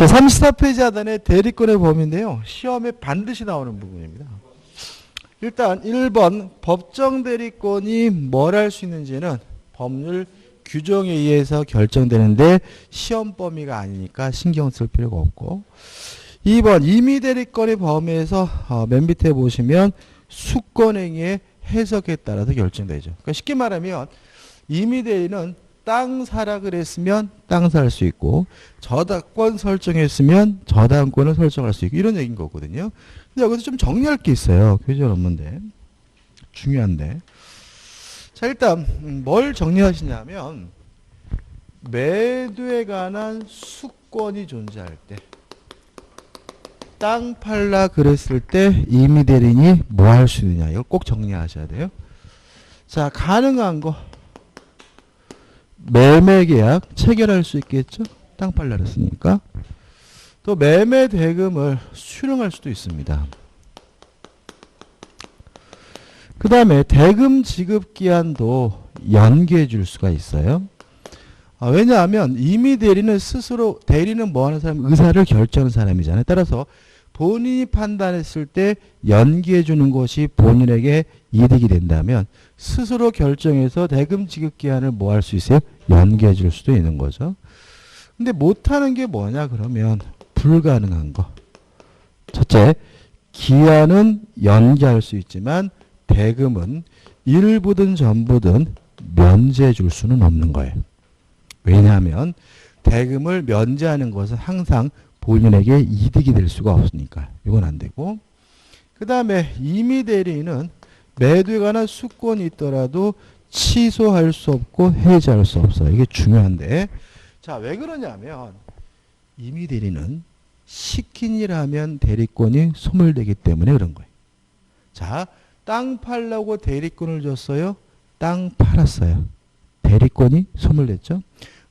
자, 34페이지 하단에 대리권의 범위인데요. 시험에 반드시 나오는 부분입니다. 일단 1번 법정 대리권이 뭘 할 수 있는지는 법률 규정에 의해서 결정되는데 시험 범위가 아니니까 신경 쓸 필요가 없고, 2번 임의 대리권의 범위에서 맨 밑에 보시면 수권행위의 해석에 따라서 결정되죠. 그러니까 쉽게 말하면 임의 대리는 땅 사라 그랬으면 땅 살 수 있고, 저당권 설정했으면 저당권을 설정할 수 있고, 이런 얘기인 거거든요. 근데 여기서 좀 정리할 게 있어요. 교재 없는데 중요한데. 자, 일단 뭘 정리하시냐면 매도에 관한 수권이 존재할 때, 땅 팔라 그랬을 때 임의 대리인이 뭐 할 수 있느냐, 이걸 꼭 정리하셔야 돼요. 자, 가능한 거 매매 계약 체결할 수 있겠죠? 땅 팔라 그랬으니까. 또 매매 대금을 수령할 수도 있습니다. 그 다음에 대금 지급 기한도 연기해 줄 수가 있어요. 왜냐하면 임의 대리는 스스로, 대리는 뭐 하는 사람? 의사를 결정하는 사람이잖아요. 따라서 본인이 판단했을 때 연기해 주는 것이 본인에게 이득이 된다면 스스로 결정해서 대금 지급 기한을 뭐 할 수 있어요? 연기해 줄 수도 있는 거죠. 근데 못하는 게 뭐냐 그러면 불가능한 거. 첫째, 기한은 연기할 수 있지만 대금은 일부든 전부든 면제해 줄 수는 없는 거예요. 왜냐하면 대금을 면제하는 것은 항상 본인에게 이득이 될 수가 없으니까 이건 안 되고, 그 다음에 임의 대리인은 매도에 관한 수권이 있더라도 취소할 수 없고 해지할 수 없어요. 이게 중요한데, 자, 왜 그러냐면 임의 대리는 시킨 일 하면 대리권이 소멸되기 때문에 그런 거예요. 자, 땅 팔라고 대리권을 줬어요. 땅 팔았어요. 대리권이 소멸됐죠.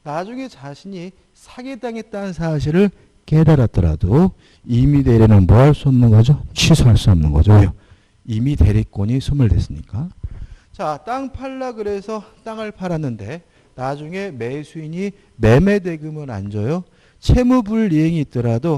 나중에 자신이 사기당했다는 사실을 깨달았더라도 임의 대리는 뭐 할 수 없는 거죠? 취소할 수 없는 거죠. 왜요? 이미 대리권이 소멸됐으니까. 자, 땅 팔라 그래서 땅을 팔았는데 나중에 매수인이 매매 대금을 안 줘요. 채무불이행이 있더라도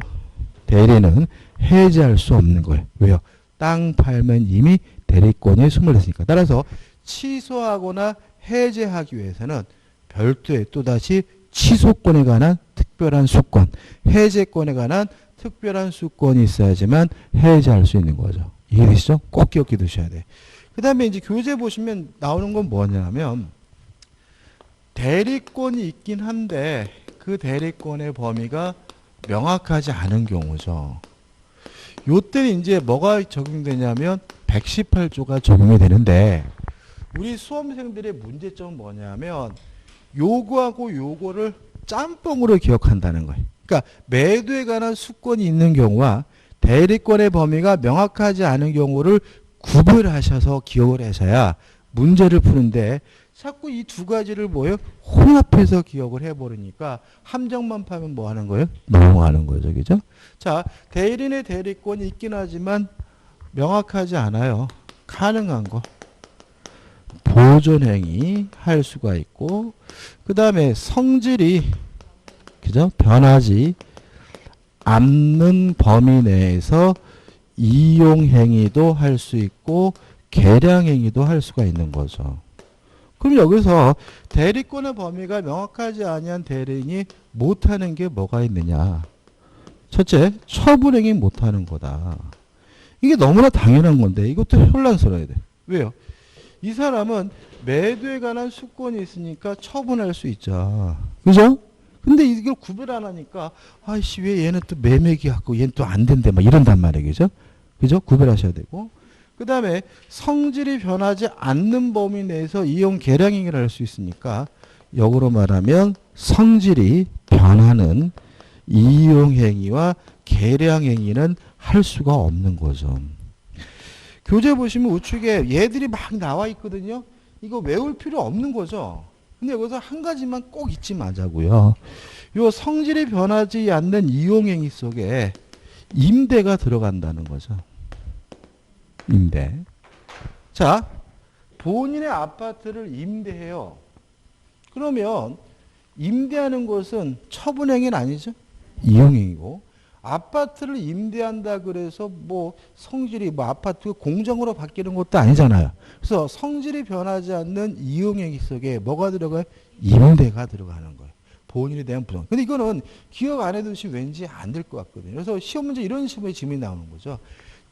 대리는 해지할 수 없는 거예요. 왜요? 땅 팔면 이미 대리권이 소멸됐으니까. 따라서 취소하거나 해제하기 위해서는 별도의 또다시 취소권에 관한 특별한 수권, 해제권에 관한 특별한 수권이 있어야지만 해제할 수 있는 거죠. 이해되시죠? 꼭 기억해 두셔야 돼. 그 다음에 이제 교재 보시면 나오는 건 뭐냐면 대리권이 있긴 한데 그 대리권의 범위가 명확하지 않은 경우죠. 요때는 이제 뭐가 적용되냐면 118조가 적용이 되는데, 우리 수험생들의 문제점은 뭐냐면 요거하고 요거를 짬뽕으로 기억한다는 거예요. 그러니까 매도에 관한 수권이 있는 경우와 대리권의 범위가 명확하지 않은 경우를 구별하셔서 기억을 하셔야 문제를 푸는데, 자꾸 이 두 가지를 뭐예요? 혼합해서 기억을 해버리니까 함정만 파면 뭐 하는 거예요? 넘어가는 거죠. 그죠? 자, 대리인의 대리권이 있긴 하지만 명확하지 않아요. 가능한 거. 보존행위 할 수가 있고, 그 다음에 성질이, 그죠? 변하지 않는 범위 내에서 이용행위도 할 수 있고, 계량행위도 할 수가 있는 거죠. 그럼 여기서 대리권의 범위가 명확하지 아니한 대리인이 못하는 게 뭐가 있느냐? 첫째, 처분행위 못하는 거다. 이게 너무나 당연한 건데 이것도 혼란스러워야 돼. 왜요? 이 사람은 매도에 관한 수권이 있으니까 처분할 수 있죠. 그죠? 근데 이걸 구별 안 하니까 아이씨 왜 얘는 또 매매계약하고 얘는 또 안 된대 막 이런단 말이에요. 그죠? 그죠? 구별하셔야 되고, 그 다음에 성질이 변하지 않는 범위 내에서 이용 계량행위를 할 수 있으니까 역으로 말하면 성질이 변하는 이용행위와 계량행위는 할 수가 없는 거죠. 교재 보시면 우측에 얘들이 막 나와 있거든요. 이거 외울 필요 없는 거죠. 근데 여기서 한 가지만 꼭 잊지 마자고요. 요 성질이 변하지 않는 이용행위 속에 임대가 들어간다는 거죠. 임대. 자, 본인의 아파트를 임대해요. 그러면 임대하는 것은 처분행위는 아니죠? 이용행위고 아파트를 임대한다 그래서 뭐 성질이 뭐 아파트 공정으로 바뀌는 것도 아니잖아요. 그래서 성질이 변하지 않는 이용행위 속에 뭐가 들어가요? 임대가 들어가는 거예요. 본인에 대한 부정. 근데 이거는 기억 안 해두시면 왠지 안 될 것 같거든요. 그래서 시험 문제 이런 식의 질문이 나오는 거죠.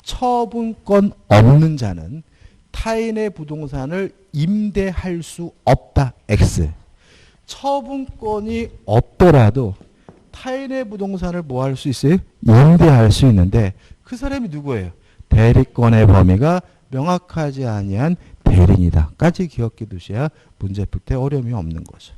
처분권 없는 자는 타인의 부동산을 임대할 수 없다. X. 처분권이 없더라도 타인의 부동산을 뭐 할 수 있어요? 임대할 수 있는데 그 사람이 누구예요? 대리권의 범위가 명확하지 아니한 대리인이다. 까지 기억해 두셔야 문제 풀 때 어려움이 없는 거죠.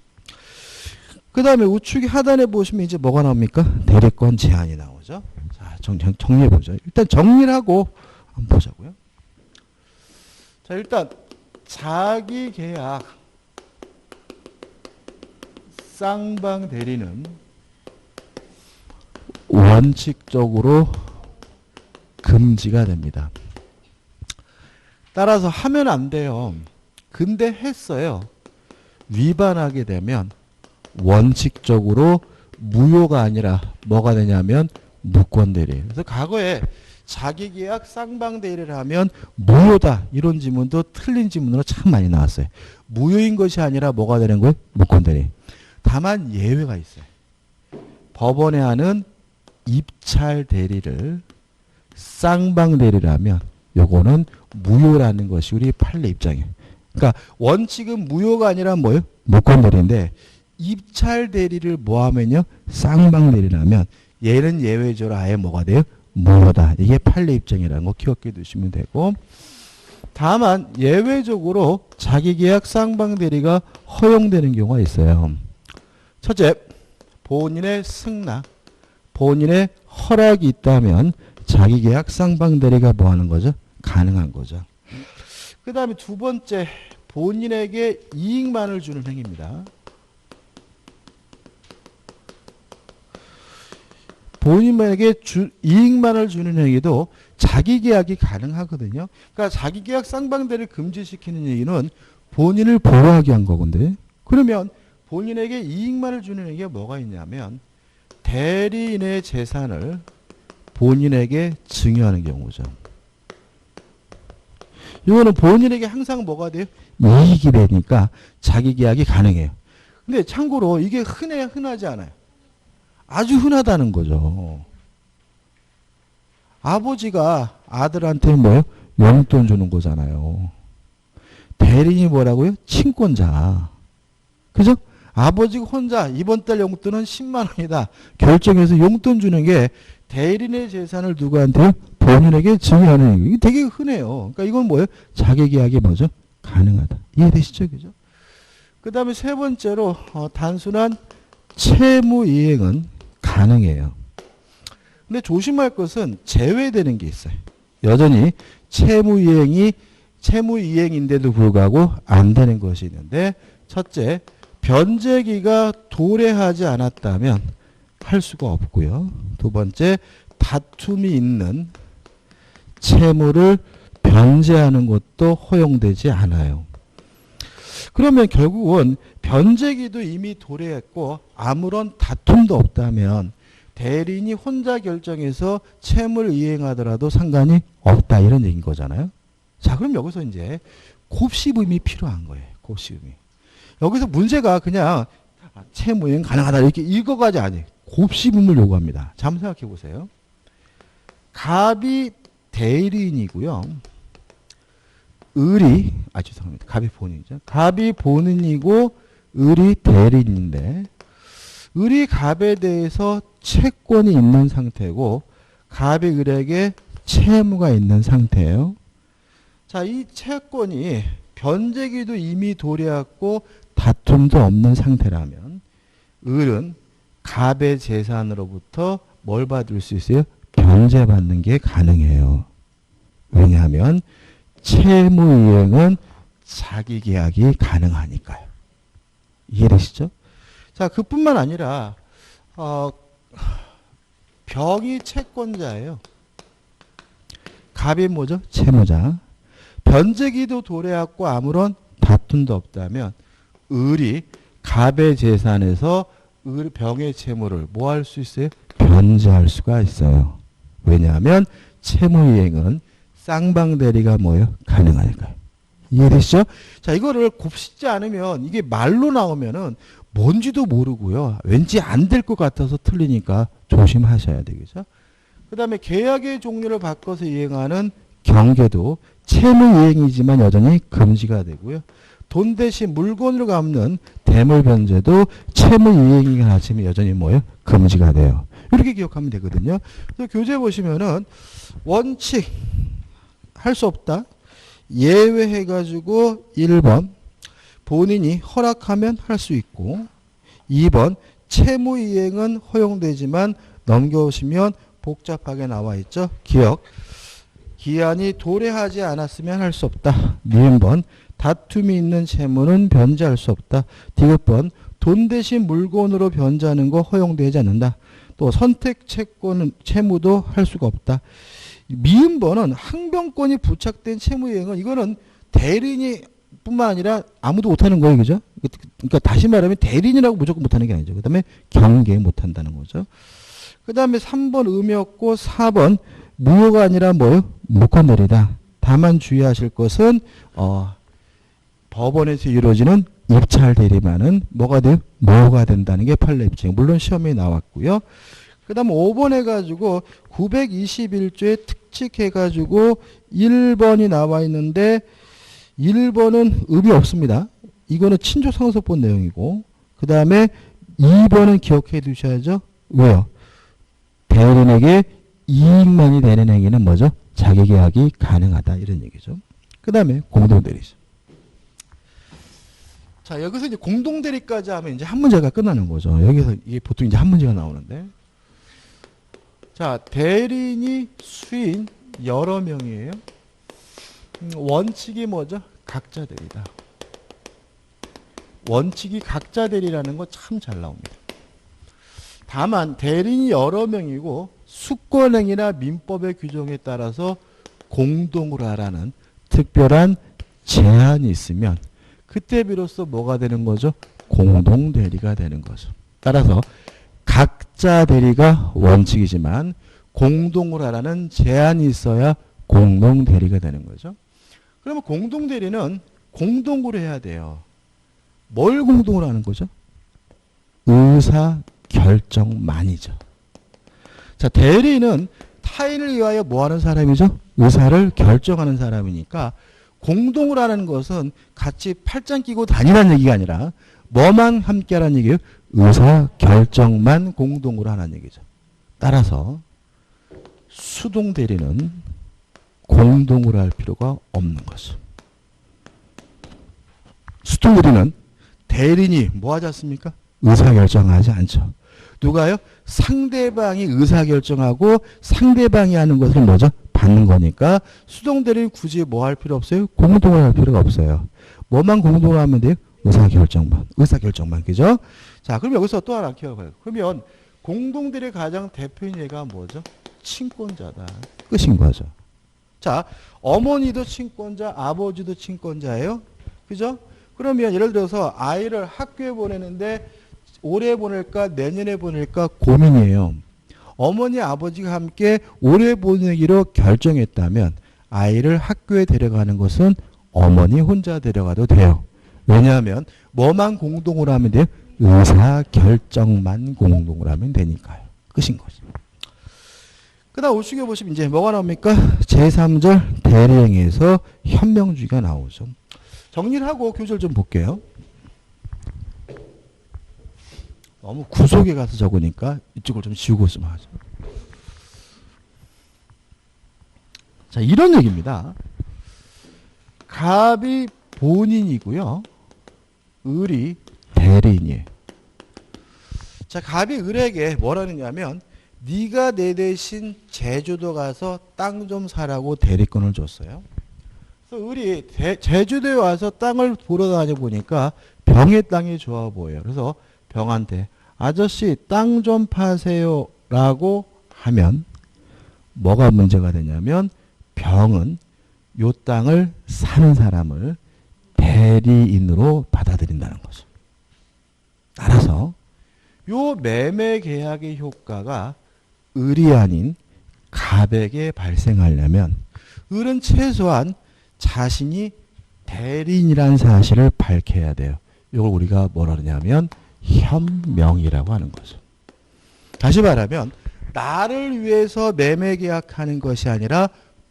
그 다음에 우측 하단에 보시면 이제 뭐가 나옵니까? 대리권 제한이 나오죠. 자, 정리해 보죠. 일단 정리를 하고 한번 보자고요. 자, 일단 자기 계약 쌍방 대리는 원칙적으로 금지가 됩니다. 따라서 하면 안 돼요. 근데 했어요. 위반하게 되면 원칙적으로 무효가 아니라 뭐가 되냐면 무권대리. 그래서 과거에 자기계약 쌍방대리를 하면 무효다 이런 지문도 틀린 지문으로 참 많이 나왔어요. 무효인 것이 아니라 뭐가 되는 거예요? 무권대리. 다만 예외가 있어요. 법원에 하는 입찰대리를 쌍방대리를 하면 요거는 무효라는 것이 우리 판례 입장이에요. 그러니까 원칙은 무효가 아니라 뭐예요? 무권대리인데 입찰대리를 뭐 하면요? 쌍방대리를 하면 얘는 예외적으로 아예 뭐가 돼요? 무효다. 이게 판례 입장이라는 거 기억해 두시면 되고 다만 예외적으로 자기계약 쌍방대리가 허용되는 경우가 있어요. 첫째, 본인의 승낙, 본인의 허락이 있다면 자기계약 쌍방대리가 뭐 하는 거죠? 가능한 거죠. 그 다음에 두 번째, 본인에게 이익만을 주는 행위입니다. 본인에게 이익만을 주는 행위도 자기계약이 가능하거든요. 그러니까 자기계약 쌍방대리를 금지시키는 얘기는 본인을 보호하기 위한 거건데 그러면 본인에게 이익만을 주는 행위가 뭐가 있냐면 대리인의 재산을 본인에게 증여하는 경우죠. 이거는 본인에게 항상 뭐가 돼요? 이익이 되니까 자기계약이 가능해요. 근데 참고로 이게 흔하지 않아요. 아주 흔하다는 거죠. 아버지가 아들한테 뭐예요? 용돈 주는 거잖아요. 대리인이 뭐라고요? 친권자. 그죠? 아버지가 혼자 이번 달 용돈은 10만 원이다. 결정해서 용돈 주는 게 대리인의 재산을 누구한테요? 본인에게 증여하는 게 되게 흔해요. 그러니까 이건 뭐예요? 자기계약이 뭐죠? 가능하다. 이해되시죠? 그죠? 그 다음에 세 번째로 단순한 채무이행은 가능해요. 근데 조심할 것은 제외되는 게 있어요. 여전히 채무이행인데도 불구하고 안 되는 것이 있는데 첫째, 변제기가 도래하지 않았다면 할 수가 없고요. 두 번째, 다툼이 있는 채무를 변제하는 것도 허용되지 않아요. 그러면 결국은 변제기도 이미 도래했고 아무런 다툼도 없다면 대리인이 혼자 결정해서 채무를 이행하더라도 상관이 없다 이런 얘기인 거잖아요. 자, 그럼 여기서 이제 곱씹음이 필요한 거예요. 곱씹음이. 여기서 문제가 그냥 채무이행 가능하다 이렇게 읽어가지 않아요. 곱씹음을 요구합니다. 자, 한번 생각해 보세요. 갑이 대리인이고요. 죄송합니다. 갑이 본인이죠. 갑이 본인이고 을이 대리인인데 을이 갑에 대해서 채권이 있는 상태고 갑이 을에게 채무가 있는 상태예요. 자, 이 채권이 변제기도 이미 도래했고 다툼도 없는 상태라면 을은 갑의 재산으로부터 뭘 받을 수 있어요? 변제받는 게 가능해요. 왜냐하면 채무이행은 자기계약이 가능하니까요. 이해되시죠? 자, 그뿐만 아니라 병이 채권자예요. 갑이 뭐죠? 채무자. 변제기도 도래했고 아무런 다툼도 없다면 을이 갑의 재산에서 병의 채무를 뭐 할 수 있어요? 변제할 수가 있어요. 왜냐하면 채무이행은 쌍방대리가 뭐예요? 가능하니까요. 이해되시죠? 자, 이거를 곱씹지 않으면 이게 말로 나오면은 뭔지도 모르고요. 왠지 안 될 것 같아서 틀리니까 조심하셔야 되겠죠? 그 다음에 계약의 종류를 바꿔서 이행하는 경계도 채무이행이지만 여전히 금지가 되고요. 돈 대신 물건으로 갚는 대물변제도 채무이행이긴 하지만 여전히 뭐예요? 금지가 돼요. 이렇게 기억하면 되거든요. 그래서 교재 보시면은 원칙 할 수 없다. 예외해가지고 1번 본인이 허락하면 할 수 있고 2번 채무이행은 허용되지만 넘겨오시면 복잡하게 나와 있죠. 기억. 기한이 도래하지 않았으면 할 수 없다. 니은번 다툼이 있는 채무는 변제할 수 없다. 디귿번 돈 대신 물건으로 변제하는 거 허용되지 않는다. 또 선택 채권은 채무도 할 수가 없다. 미음번은 항변권이 부착된 채무이행은 이거는 대리인이 뿐만 아니라 아무도 못하는 거예요. 그죠? 그러니까 다시 말하면 대리인이라고 무조건 못하는 게 아니죠. 그 다음에 경계 못한다는 거죠. 그 다음에 3번 의미였고 4번 무효가 아니라 뭐예요? 무권대리다. 다만 주의하실 것은 법원에서 이루어지는 입찰 대리만은 뭐가 돼요? 무효가 된다는 게 판례 입증. 물론 시험에 나왔고요. 그 다음 5번 해가지고 921조에 특칙해가지고 1번이 나와 있는데 1번은 의미 없습니다. 이거는 친족상속법 내용이고 그 다음에 2번은 기억해 두셔야죠. 왜요? 대리인에게 이익만이 되는 행위는 뭐죠? 자기계약이 가능하다 이런 얘기죠. 그 다음에 공동대리죠. 자, 여기서 이제 공동대리까지 하면 이제 한 문제가 끝나는 거죠. 여기서 이게 보통 이제 한 문제가 나오는데. 자, 대리인이 수인 여러 명이에요. 원칙이 뭐죠? 각자 대리다. 원칙이 각자 대리라는 거 참 잘 나옵니다. 다만 대리인이 여러 명이고 수권행위나 민법의 규정에 따라서 공동으로 하라는 특별한 제한이 있으면 그때 비로소 뭐가 되는 거죠? 공동대리가 되는 거죠. 따라서 각자 대리가 원칙이지만 공동으로 하라는 제한이 있어야 공동대리가 되는 거죠. 그러면 공동대리는 공동으로 해야 돼요. 뭘 공동으로 하는 거죠? 의사결정만이죠. 자, 대리인은 타인을 위하여 뭐 하는 사람이죠? 의사를 결정하는 사람이니까 공동으로 하는 것은 같이 팔짱 끼고 다니라는 얘기가 아니라 뭐만 함께 하라는 얘기예요? 의사결정만 공동으로 하는 얘기죠. 따라서 수동대리는 공동으로 할 필요가 없는 거죠. 수동대리는 대리인이 뭐 하지 않습니까? 의사결정하지 않죠. 누가요? 상대방이 의사결정하고 상대방이 하는 것을 뭐죠? 받는 거니까 수동대리는 굳이 뭐 할 필요 없어요? 공동으로 할 필요가 없어요. 뭐만 공동으로 하면 돼요? 의사결정만. 의사결정만. 그죠? 자, 그럼 여기서 또 하나 기억해요. 그러면 공동대리의 가장 대표인 예가 뭐죠? 친권자다. 끝인 거죠. 자, 어머니도 친권자, 아버지도 친권자예요. 그죠? 그러면 예를 들어서 아이를 학교에 보내는데 올해 보낼까 내년에 보낼까 고민이에요. 어머니 아버지가 함께 올해 보내기로 결정했다면 아이를 학교에 데려가는 것은 어머니 혼자 데려가도 돼요. 왜냐하면 뭐만 공동으로 하면 돼요? 의사결정만 공동으로 하면 되니까요. 끝인 거죠. 그 다음 우측에 보시면 이제 뭐가 나옵니까? 제3절 대리행위에서 현명주의가 나오죠. 정리를 하고 교재를 좀 볼게요. 너무 구속에 가서 적으니까 이쪽을 좀 지우고 있으면 하죠. 자, 이런 얘기입니다. 갑이 본인이고요. 을이 대리인이에요. 자, 갑이 을에게 뭐라느냐면 네가 내 대신 제주도 가서 땅 좀 사라고 대리권을 줬어요. 그래서 을이 제주도에 와서 땅을 보러 다녀보니까 병의 땅이 좋아 보여요. 그래서 병한테 아저씨 땅 좀 파세요 라고 하면 뭐가 문제가 되냐면 병은 요 땅을 사는 사람을 대리인으로 받아들인다는 거죠. 따라서 요 매매 계약의 효과가 을이 아닌 갑에게 발생하려면 을은 최소한 자신이 대리인이라는 사실을 밝혀야 돼요. 이걸 우리가 뭐라 그러냐면 현명이라고 하는 거죠. 다시 말하면 나를 위해서 매매 계약하는 것이 아니라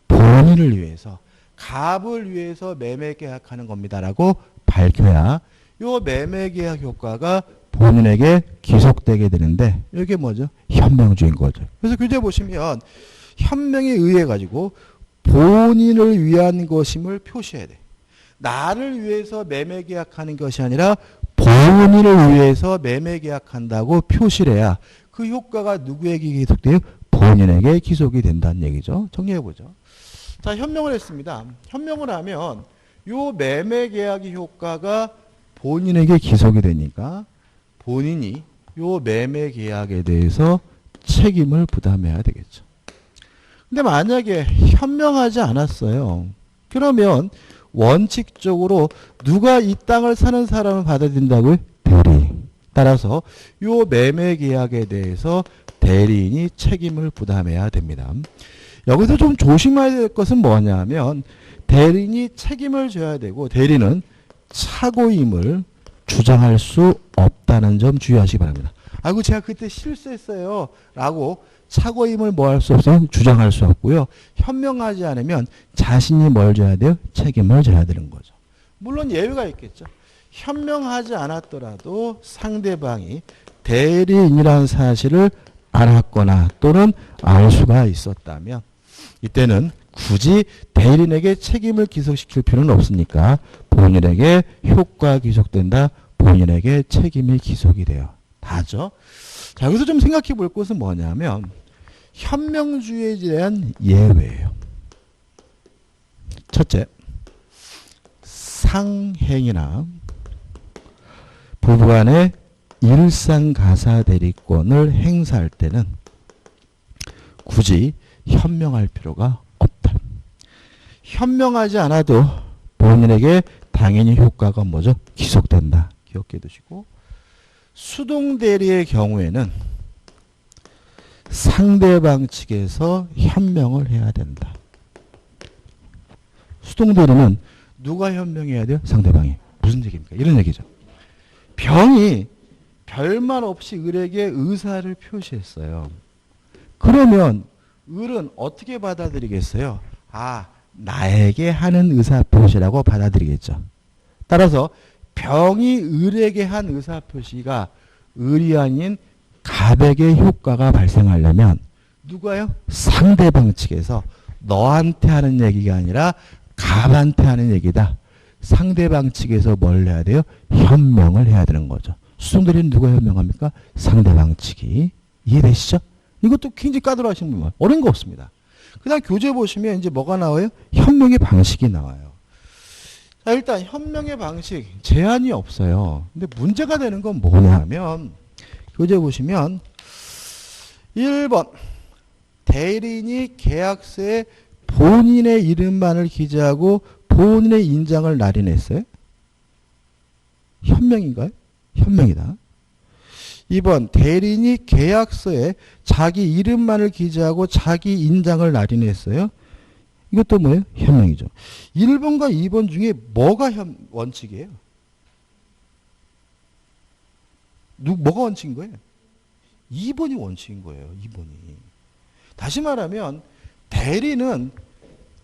본인을 위해서, 갑을 위해서 매매 계약하는 겁니다라고 밝혀야 이 매매 계약 효과가 본인에게 기속되게 되는데 이게 뭐죠? 현명주의인 거죠. 그래서 교재 보시면 현명에 의해 가지고 본인을 위한 것임을 표시해야 돼. 나를 위해서 매매 계약하는 것이 아니라 본인을 위해서 매매 계약한다고 표시를 해야 그 효과가 누구에게 기속돼요? 본인에게 기속이 된다는 얘기죠. 정리해보죠. 자, 현명을 했습니다. 현명을 하면 요 매매 계약의 효과가 본인에게 기속이 되니까 본인이 요 매매 계약에 대해서 책임을 부담해야 되겠죠. 근데 만약에 현명하지 않았어요. 그러면 원칙적으로 누가 이 땅을 사는 사람을 받아들인다고요? 대리인. 따라서 요 매매 계약에 대해서 대리인이 책임을 부담해야 됩니다. 여기서 좀 조심해야 될 것은 뭐냐면 대리인이 책임을 져야 되고 대리는 착오임을 주장할 수 없다는 점 주의하시기 바랍니다. 아이고 제가 그때 실수했어요 라고 착오임을 뭐 할 수 없어요? 주장할 수 없고요. 현명하지 않으면 자신이 뭘 져야 돼요? 책임을 져야 되는 거죠. 물론 예외가 있겠죠. 현명하지 않았더라도 상대방이 대리인이라는 사실을 알았거나 또는 알 수가 있었다면 이때는 굳이 대리인에게 책임을 기속시킬 필요는 없으니까 본인에게 효과가 기속된다. 본인에게 책임이 기속이 돼요. 다죠. 자, 여기서 좀 생각해 볼 것은 뭐냐면 현명주의에 대한 예외예요. 첫째, 상행이나 부부간의 일상가사 대리권을 행사할 때는 굳이 현명할 필요가 없다. 현명하지 않아도 본인에게 당연히 효과가 뭐죠? 기속된다. 기억해 두시고 수동대리의 경우에는 상대방 측에서 현명을 해야 된다. 수동대리는 누가 현명해야 돼요? 상대방이. 무슨 얘기입니까? 이런 얘기죠. 병이 별말 없이 을에게 의사를 표시했어요. 그러면 을은 어떻게 받아들이겠어요? 아, 나에게 하는 의사표시라고 받아들이겠죠. 따라서 병이 을에게 한 의사표시가 을이 아닌 갑에게 효과가 발생하려면 누가요? 상대방 측에서 너한테 하는 얘기가 아니라 갑한테 하는 얘기다. 상대방 측에서 뭘 해야 돼요? 현명을 해야 되는 거죠. 수동대리는 누가 현명합니까? 상대방 측이. 이해되시죠? 이것도 굉장히 까다로우신 분만 어려운 거 없습니다. 그 다음 교재 보시면 이제 뭐가 나와요? 현명의 방식이 나와요. 자, 일단 현명의 방식 제한이 없어요. 근데 문제가 되는 건 뭐냐면 교재 보시면 1번 대리인이 계약서에 본인의 이름만을 기재하고 본인의 인장을 날인했어요. 현명인가요? 현명이다. 2번 대리인이 계약서에 자기 이름만을 기재하고 자기 인장을 날인했어요. 이것도 뭐예요? 현명이죠. 1번과 2번 중에 뭐가 원칙이에요? 뭐가 원칙인 거예요? 2번이 원칙인 거예요. 2번이. 다시 말하면 대리는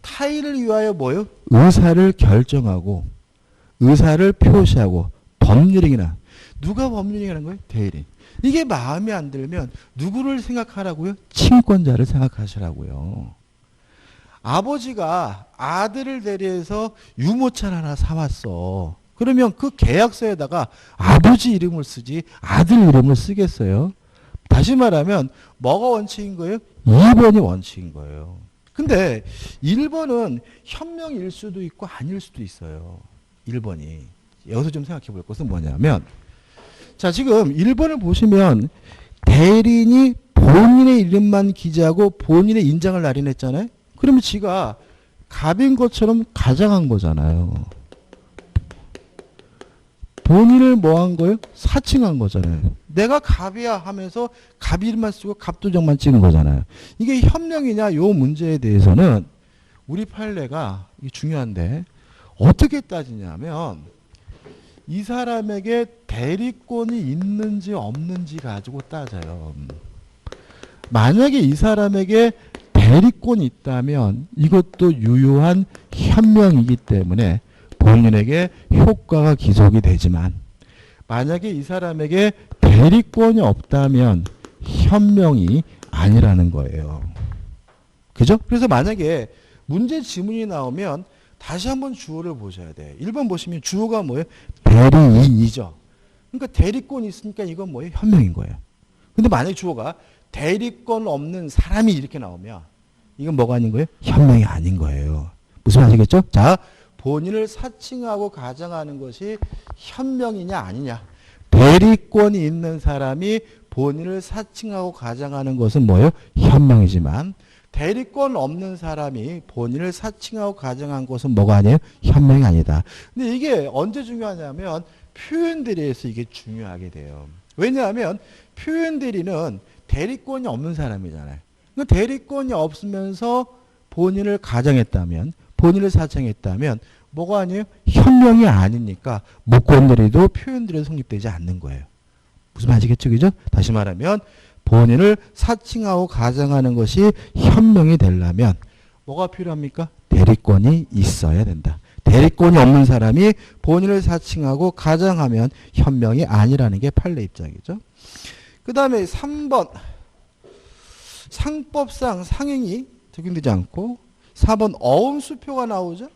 타인을 위하여 뭐예요? 의사를 결정하고 의사를 표시하고 법률행위나 누가 법률행위하는 거예요? 대리인. 이게 마음에 안 들면 누구를 생각하라고요? 친권자를 생각하시라고요. 아버지가 아들을 대리해서 유모차를 하나 사왔어. 그러면 그 계약서에다가 아버지 이름을 쓰지 아들 이름을 쓰겠어요? 다시 말하면 뭐가 원칙인 거예요? 2번이 원칙인 거예요. 근데 1번은 현명일 수도 있고 아닐 수도 있어요. 1번이. 여기서 좀 생각해 볼 것은 뭐냐면 자, 지금 1번을 보시면 대리인이 본인의 이름만 기재하고 본인의 인장을 날인했잖아요. 그러면 지가 갑인 것처럼 가장한 거잖아요. 본인을 뭐 한 거예요? 사칭한 거잖아요. 내가 갑이야 하면서 갑 이름만 쓰고 갑도정만 찍은 거잖아요. 이게 현명이냐 요 문제에 대해서는 우리 판례가 이게 중요한데 어떻게 따지냐면 이 사람에게 대리권이 있는지 없는지 가지고 따져요. 만약에 이 사람에게 대리권이 있다면 이것도 유효한 현명이기 때문에 본인에게 효과가 기속이 되지만 만약에 이 사람에게 대리권이 없다면 현명이 아니라는 거예요. 그죠? 그래서 만약에 문제 지문이 나오면 다시 한번 주어를 보셔야 돼요. 1번 보시면 주어가 뭐예요? 대리인이죠. 그러니까 대리권이 있으니까 이건 뭐예요? 현명인 거예요. 근데 만약에 주어가 대리권 없는 사람이 이렇게 나오면 이건 뭐가 아닌 거예요? 현명이 아닌 거예요. 무슨 말이겠죠? 자, 본인을 사칭하고 가정하는 것이 현명이냐 아니냐. 대리권이 있는 사람이 본인을 사칭하고 가정하는 것은 뭐예요? 현명이지만 대리권 없는 사람이 본인을 사칭하고 가정한 것은 뭐가 아니에요? 현명이 아니다. 근데 이게 언제 중요하냐면 표현대리에서 이게 중요하게 돼요. 왜냐하면 표현대리는 대리권이 없는 사람이잖아요. 그러니까 대리권이 없으면서 본인을 가정했다면 본인을 사칭했다면 뭐가 아니에요? 현명이 아니니까 목권대리도 표현대리도 성립되지 않는 거예요. 무슨 말이겠죠? 그죠? 다시 말하면 본인을 사칭하고 가정하는 것이 현명이 되려면 뭐가 필요합니까? 대리권이 있어야 된다. 대리권이 없는 사람이 본인을 사칭하고 가정하면 현명이 아니라는 게 판례 입장이죠. 그 다음에 3번 상법상 상행이 적용되지 않고 4번 어음수표가 나오죠.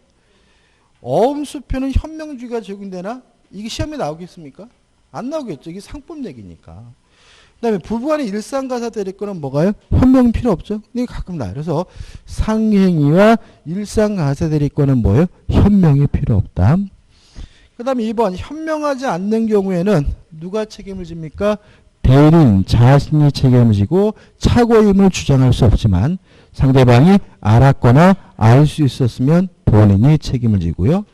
어음수표는 현명주의가 적용되나? 이게 시험에 나오겠습니까? 안 나오겠죠. 이게 상법 얘기니까. 그 다음에 부부간의 일상가사 대리권은 뭐가요? 현명은 필요 없죠. 이게 가끔 나요. 그래서 상행위와 일상가사 대리권은 뭐예요? 현명이 필요 없다. 그 다음에 2번 현명하지 않는 경우에는 누가 책임을 집니까? 대리인 자신이 책임을 지고 착오임을 주장할 수 없지만 상대방이 알았거나 알 수 있었으면 본인이 책임을 지고요.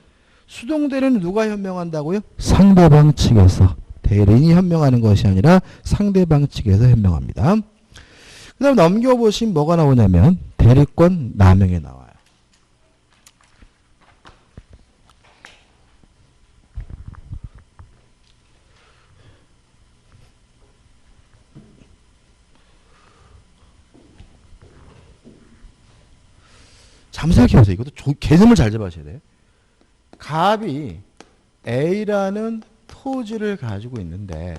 수동대리는 누가 현명한다고요? 상대방 측에서. 대리인이 현명하는 것이 아니라 상대방 측에서 현명합니다. 그 다음 넘겨보시면 뭐가 나오냐면 대리권 남용에 나와요. 잠시 생각해보세요. 이것도 개념을 잘 잡아셔야 돼요. 갑이 A라는 토지를 가지고 있는데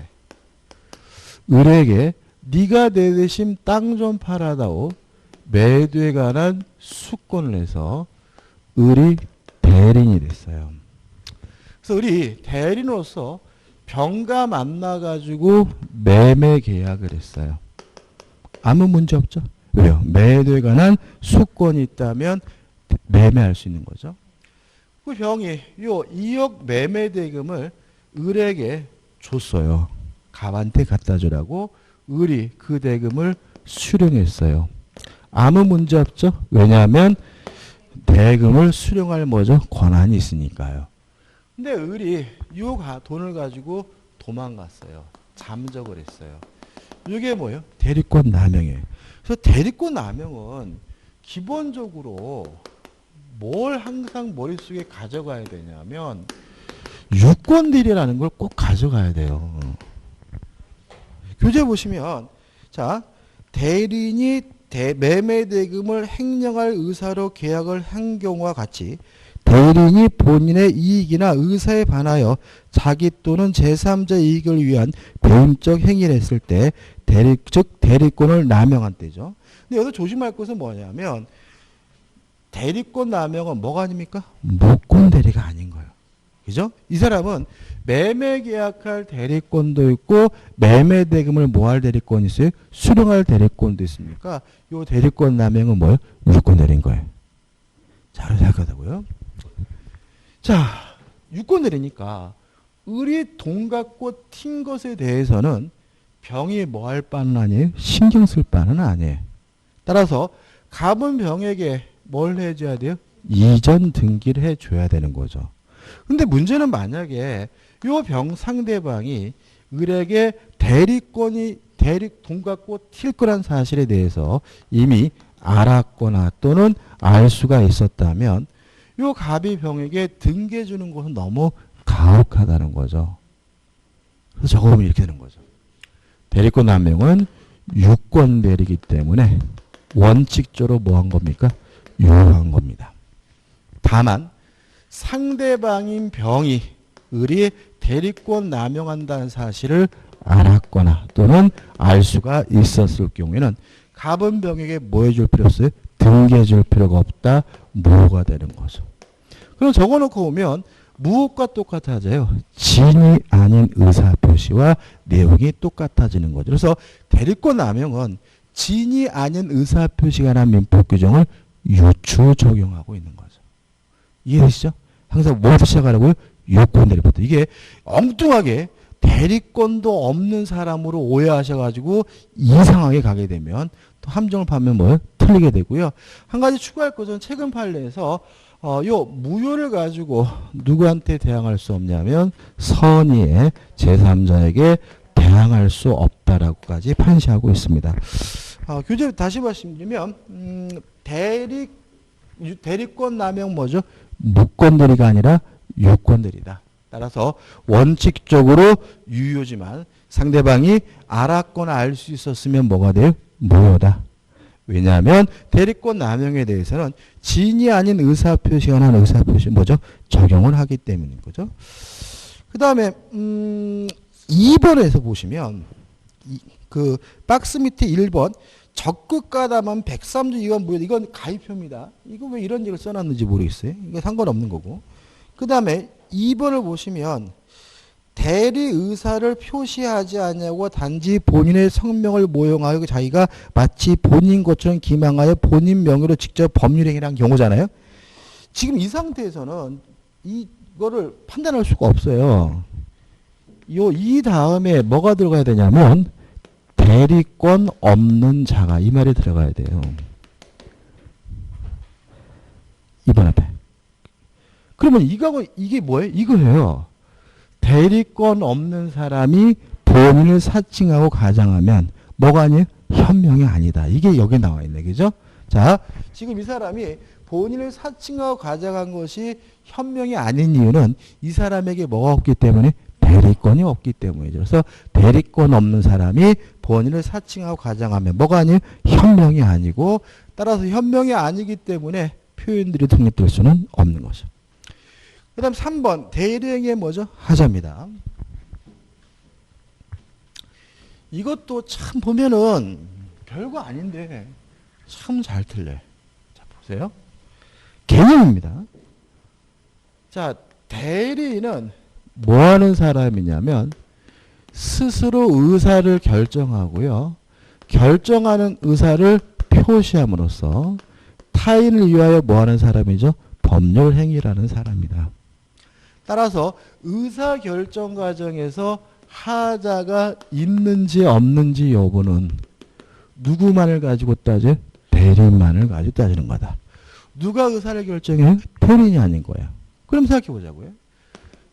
을에게 네가 내 대신 땅 좀 팔아다오 매도에 관한 수권을 해서 을이 대리인이 됐어요. 그래서 을이 대리인으로서 병가 만나가지고 매매 계약을 했어요. 아무 문제 없죠? 왜요? 매도에 관한 수권이 있다면 매매할 수 있는 거죠. 그 병이 요 2억 매매 대금을 을에게 줬어요. 갑한테 갖다 주라고 을이 그 대금을 수령했어요. 아무 문제 없죠? 왜냐하면 대금을 수령할 뭐죠? 권한이 있으니까요. 근데 을이 요 돈을 가지고 도망갔어요. 잠적을 했어요. 이게 뭐예요? 대리권 남용이에요. 그래서 대리권 남용은 기본적으로 뭘 항상 머릿속에 가져가야 되냐면 유권대리라는 걸 꼭 가져가야 돼요. 교재 보시면 자 대리인이 매매 대금을 횡령할 의사로 계약을 한 경우와 같이 대리인이 본인의 이익이나 의사에 반하여 자기 또는 제3자 이익을 위한 배임적 행위를 했을 때 즉 대리권을 남용한 때죠. 근데 여기서 조심할 것은 뭐냐면 대리권 남용은 뭐가 아닙니까? 목권 대리가 아닌 거예요. 그죠? 이 사람은 매매 계약할 대리권도 있고 매매 대금을 모할 대리권이 있어요. 수령할 대리권도 있습니까? 이 대리권 남용은 뭐예요? 유권 대리인 거예요. 잘 생각하자고요. 자, 유권 대리니까 을이 돈 갖고 튄 것에 대해서는 병이 뭐 할 바는 아니에요? 신경 쓸 바는 아니에요. 따라서 갑은 병에게 뭘 해줘야 돼요? 이전 등기를 해줘야 되는 거죠. 근데 문제는 만약에 요 병 상대방이 을에게 돈 갖고 튈 거란 사실에 대해서 이미 알았거나 또는 알 수가 있었다면 요 갑이 병에게 등기해 주는 것은 너무 가혹하다는 거죠. 그래서 적어보면 이렇게 되는 거죠. 대리권 남용은 유권배리이기 때문에 원칙적으로 뭐 한 겁니까? 유효한 겁니다. 다만 상대방인 병이 을이 대리권 남용한다는 사실을 알았거나 또는 알 수가 있었을 경우에는 갑은 병에게 뭐 해줄 필요 없어요? 등기해 줄 필요가 없다. 무효가 되는 거죠. 그럼 적어놓고 보면 무엇과 똑같아져요? 진이 아닌 의사표시와 내용이 똑같아지는 거죠. 그래서 대리권 남용은 진이 아닌 의사표시가 난 민법 규정을 유추 적용하고 있는 거죠. 이해되시죠? 항상 뭐부터 시작하라고요? 유권 대리부터. 이게 엉뚱하게 대리권도 없는 사람으로 오해하셔가지고 이상하게 가게 되면 또 함정을 파면 뭐 틀리게 되고요. 한 가지 추가할 것은 최근 판례에서 요 무효를 가지고 누구한테 대항할 수 없냐면 선의의 제3자에게 대항할 수 없다라고까지 판시하고 있습니다. 교재 다시 말씀드리면 대리권 남용 뭐죠? 무권대리가 아니라 유권대리다. 따라서 원칙적으로 유효지만 상대방이 알았거나 알 수 있었으면 뭐가 돼요? 무효다. 왜냐하면 대리권 남용에 대해서는 진이 아닌 의사표시가 난 의사표시 뭐죠? 적용을 하기 때문인 거죠. 그 다음에 2번에서 보시면 그 박스 밑에 1번 적극 가담한 103조 이건 뭐예요? 이건 가입표입니다. 이거 왜 이런 얘기를 써놨는지 모르겠어요. 이거 상관없는 거고. 그 다음에 2번을 보시면 대리 의사를 표시하지 않냐고 단지 본인의 성명을 모용하여 자기가 마치 본인 것처럼 기망하여 본인 명의로 직접 법률행위를 한 경우잖아요. 지금 이 상태에서는 이거를 판단할 수가 없어요. 이 다음에 뭐가 들어가야 되냐면 대리권 없는 자가 이 말이 들어가야 돼요. 2번 앞에. 그러면 이게 뭐예요? 이거예요. 대리권 없는 사람이 본인을 사칭하고 가장하면 뭐가 아니에요? 현명이 아니다. 이게 여기 나와 있네. 그죠? 자, 지금 이 사람이 본인을 사칭하고 가장한 것이 현명이 아닌 이유는 이 사람에게 뭐가 없기 때문에 대리권이 없기 때문이죠. 그래서 대리권 없는 사람이 본인을 사칭하고 가장하면 뭐가 아니에요? 현명이 아니고 따라서 현명이 아니기 때문에 표현들이 성립될 수는 없는 거죠. 그 다음 3번 대리행위의 뭐죠? 하자입니다. 이것도 참 보면은 별거 아닌데 참 잘 틀려요. 자 보세요. 개념입니다. 자 대리인은 뭐 하는 사람이냐면 스스로 의사를 결정하고요. 결정하는 의사를 표시함으로써 타인을 위하여 뭐 하는 사람이죠? 법률 행위라는 사람이다. 따라서 의사결정 과정에서 하자가 있는지 없는지 여부는 누구만을 가지고 따져? 대리인만을 가지고 따지는 거다. 누가 의사를 결정해요? 본인이 아닌 거야. 그럼 생각해 보자고요.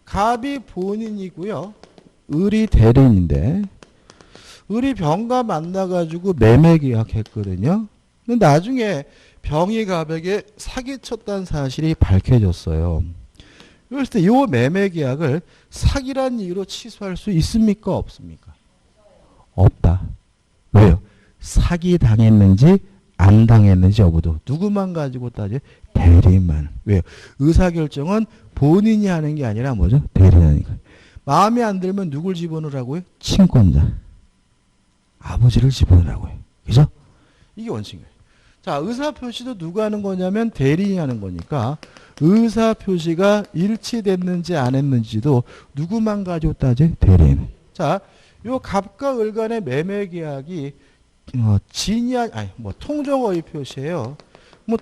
갑이 본인이고요. 을이 대리인인데 을이 병과 만나가지고 매매 계약했거든요. 근데 나중에 병이 갑에게 사기쳤다는 사실이 밝혀졌어요. 그랬을 때 이 매매 계약을 사기란 이유로 취소할 수 있습니까? 없습니까? 없다. 왜요? 사기 당했는지 안 당했는지 여부도 누구만 가지고 따져? 대리인만. 왜요? 의사결정은 본인이 하는 게 아니라 뭐죠? 대리인이 하는 거예요. 마음에 안 들면 누굴 집어넣으라고요? 친권자. 아버지를 집어넣으라고요. 그죠? 이게 원칙이에요. 자, 의사표시도 누가 하는 거냐면 대리인이 하는 거니까 의사표시가 일치됐는지 안 했는지도 누구만 가지고 따져? 대리인. 자, 요 갑과 을 간의 매매 계약이 통정허위 표시예요.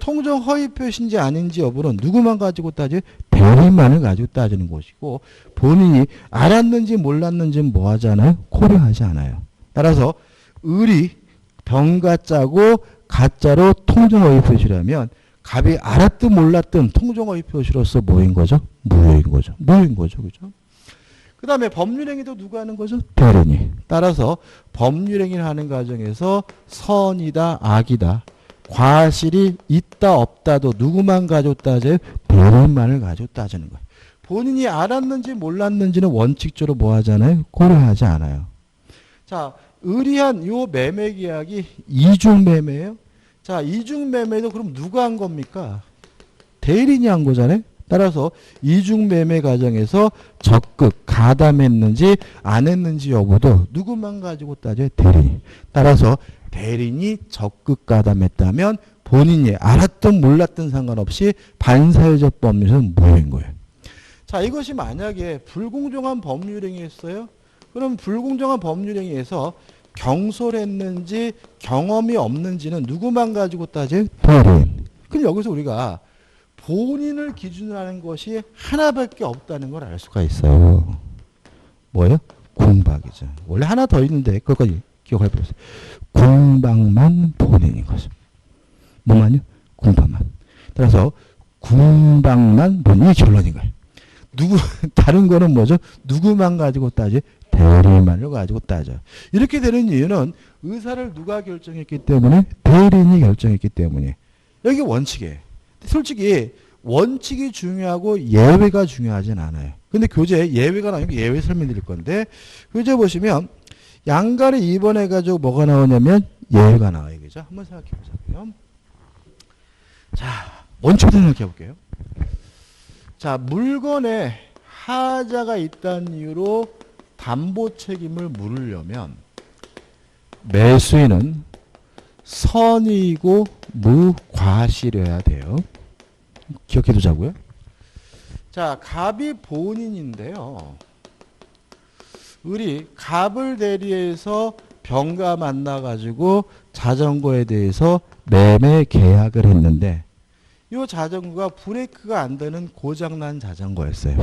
통정허위 표시인지 아닌지 여부는 누구만 가지고 따져? 대리인만을 가지고 따지는 것이고 본인이 알았는지 몰랐는지는 뭐 하잖아요? 고려하지 않아요. 따라서 을이 병가 짜고 가짜로 통정허위 표시라면 갑이 알았든 몰랐든 통정허위 표시로서 뭐인 거죠? 무효인 거죠. 무효인 거죠. 그죠? 그 그 다음에 법률행위도 누가 하는 거죠? 대리인이. 따라서 법률행위를 하는 과정에서 선이다, 악이다, 과실이 있다, 없다도 누구만 가지고 따져요? 대리인만을 가지고 따지는 거예요. 본인이 알았는지 몰랐는지는 원칙적으로 뭐 하잖아요? 고려하지 않아요. 자, 의리한 요 매매 계약이 이중매매예요. 자, 이중매매도 그럼 누가 한 겁니까? 대리인이 한 거잖아요. 따라서 이중매매 과정에서 적극 가담했는지 안 했는지 여부도 누구만 가지고 따져요? 대리인. 따라서 대리인이 적극 가담했다면 본인이 알았든 몰랐든 상관없이 반사회적 법률에서는 무효인 거예요. 자, 이것이 만약에 불공정한 법률행위였어요? 그럼 불공정한 법률행위에서 경솔했는지 경험이 없는지는 누구만 가지고 따져요? 대리인. 그럼 여기서 우리가 본인을 기준으로 하는 것이 하나밖에 없다는 걸 알 수가 있어요. 뭐예요? 공박이죠. 원래 하나 더 있는데 그것까지 기억해 보세요. 공박만 본인인 거죠. 뭐만요? 공박만. 따라서 공박만 본인이 결론인 거예요. 다른 거는 뭐죠? 누구만 가지고 따져? 대리인만을 가지고 따져. 이렇게 되는 이유는 의사를 누가 결정했기 때문에? 대리인이 결정했기 때문에. 여기 원칙이에요. 솔직히 원칙이 중요하고 예외가 중요하진 않아요. 근데 교재 예외가 나오니까 예외 설명드릴 건데 교재 보시면 양가를 2번 해가지고 뭐가 나오냐면 예외가 나와요. 그죠? 한번 생각해 보자고요. 자, 원칙부터 생각해 볼게요. 자, 물건에 하자가 있다는 이유로 담보 책임을 물으려면 매수인은 선의이고 무과실이어야 돼요. 기억해 두자고요. 자, 갑이 본인인데요. 우리 갑을 대리해서 병가 만나가지고 자전거에 대해서 매매 계약을 했는데 이 자전거가 브레이크가 안 되는 고장난 자전거였어요.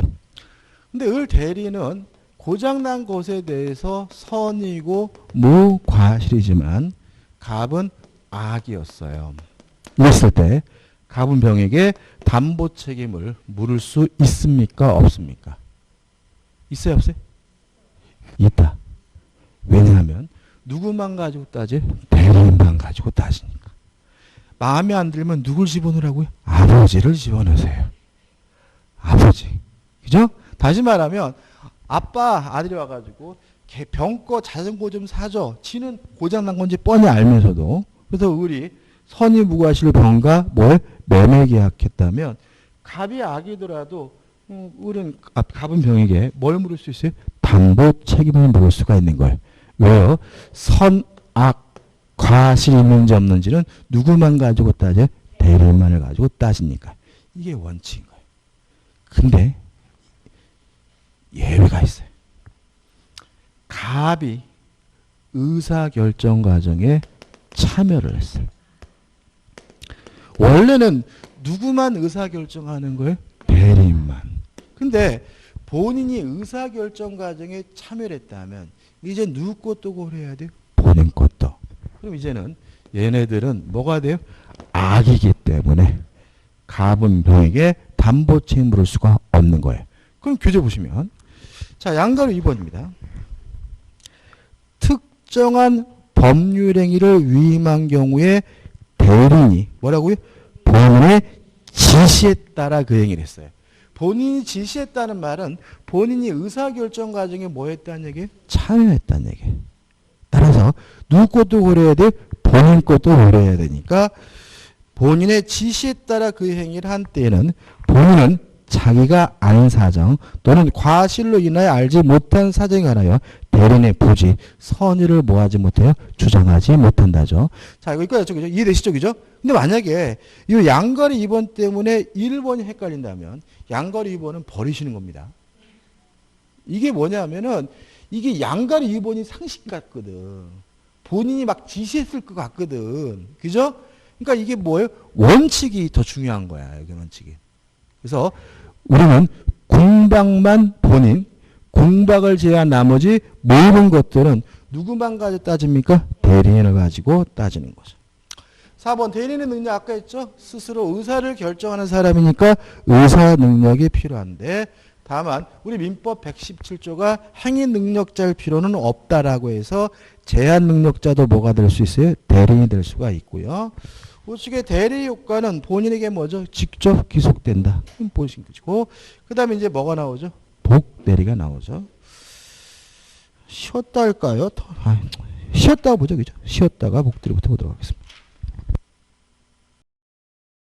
근데 을 대리는 고장난 것에 대해서 선이고 무과실이지만 갑은 악이었어요. 이랬을 때 갑은 병에게 담보 책임을 물을 수 있습니까? 없습니까? 있어요? 없어요? 있다. 왜냐하면 누구만 가지고 따지? 대리인만 가지고 따지니까. 마음에 안 들면 누굴 집어넣으라고요? 아버지를 집어넣으세요. 아버지. 그죠? 다시 말하면 아빠 아들이 와가지고 병거 자전거 좀 사줘. 지는 고장난 건지 뻔히 알면서도. 그래서 우리 선의무과실 병가 뭘 매매 계약했다면 갑이 악이더라도 우리는 갑은 병에게 뭘 물을 수 있어요? 담보 책임을 물을 수가 있는 거예요. 왜요? 선악 과실이 있는지 없는지는 누구만 가지고 따져? 대리인만을 가지고 따지니까. 이게 원칙인 거예요. 근데 예외가 있어요. 갑이 의사결정 과정에 참여를 했어요. 원래는 누구만 의사결정하는 거예요? 대리인만. 근데 본인이 의사결정 과정에 참여를 했다면 이제 누구 것도 고려해야 돼요? 본인 것도. 그럼 이제는 얘네들은 뭐가 돼요? 악이기 때문에 갑은 병에게 담보 책임 물을 수가 없는 거예요. 그럼 교재 보시면 자, 양가로 2번입니다. 특정한 법률행위를 위임한 경우에 대리인이 뭐라고요? 본인의 지시에 따라 그 행위를 했어요. 본인이 지시했다는 말은 본인이 의사결정 과정에 뭐 했다는 얘기예요? 참여했다는 얘기예요. 따라서 누구 것도 고려해야 돼? 본인 것도 고려해야 되니까 본인의 지시에 따라 그 행위를 한 때에는 본인은 자기가 아는 사정 또는 과실로 인하여 알지 못한 사정에 관하여 대리인의 부지, 선의를 뭐하지 못해요? 주장하지 못한다죠. 자, 이거 여기까지 그죠? 이해되시죠? 그죠? 근데 만약에 이 양거리 2번 때문에 1번이 헷갈린다면 양거리 2번은 버리시는 겁니다. 이게 뭐냐면은 이게 양거리 2번이 상식 같거든. 본인이 막 지시했을 것 같거든. 그죠? 그러니까 이게 뭐예요? 원칙이 더 중요한 거야. 여기 원칙이. 그래서 우리는 공박만 본인, 공박을 제외한 나머지 모든 것들은 누구만 가지고 따집니까? 대리인을 가지고 따지는 거죠. 4번 대리인의 능력 아까 했죠? 스스로 의사를 결정하는 사람이니까 의사 능력이 필요한데 다만 우리 민법 117조가 행위 능력자일 필요는 없다라고 해서 제한 능력자도 뭐가 될 수 있어요? 대리인이 될 수가 있고요. 우측의 대리 효과는 본인에게 뭐죠? 직접 기속된다. 보시는 거고. 그 다음에 이제 뭐가 나오죠? 복 대리가 나오죠. 쉬었다 할까요? 쉬었다 보죠. 그죠? 쉬었다가 복 대리부터 보도록 하겠습니다.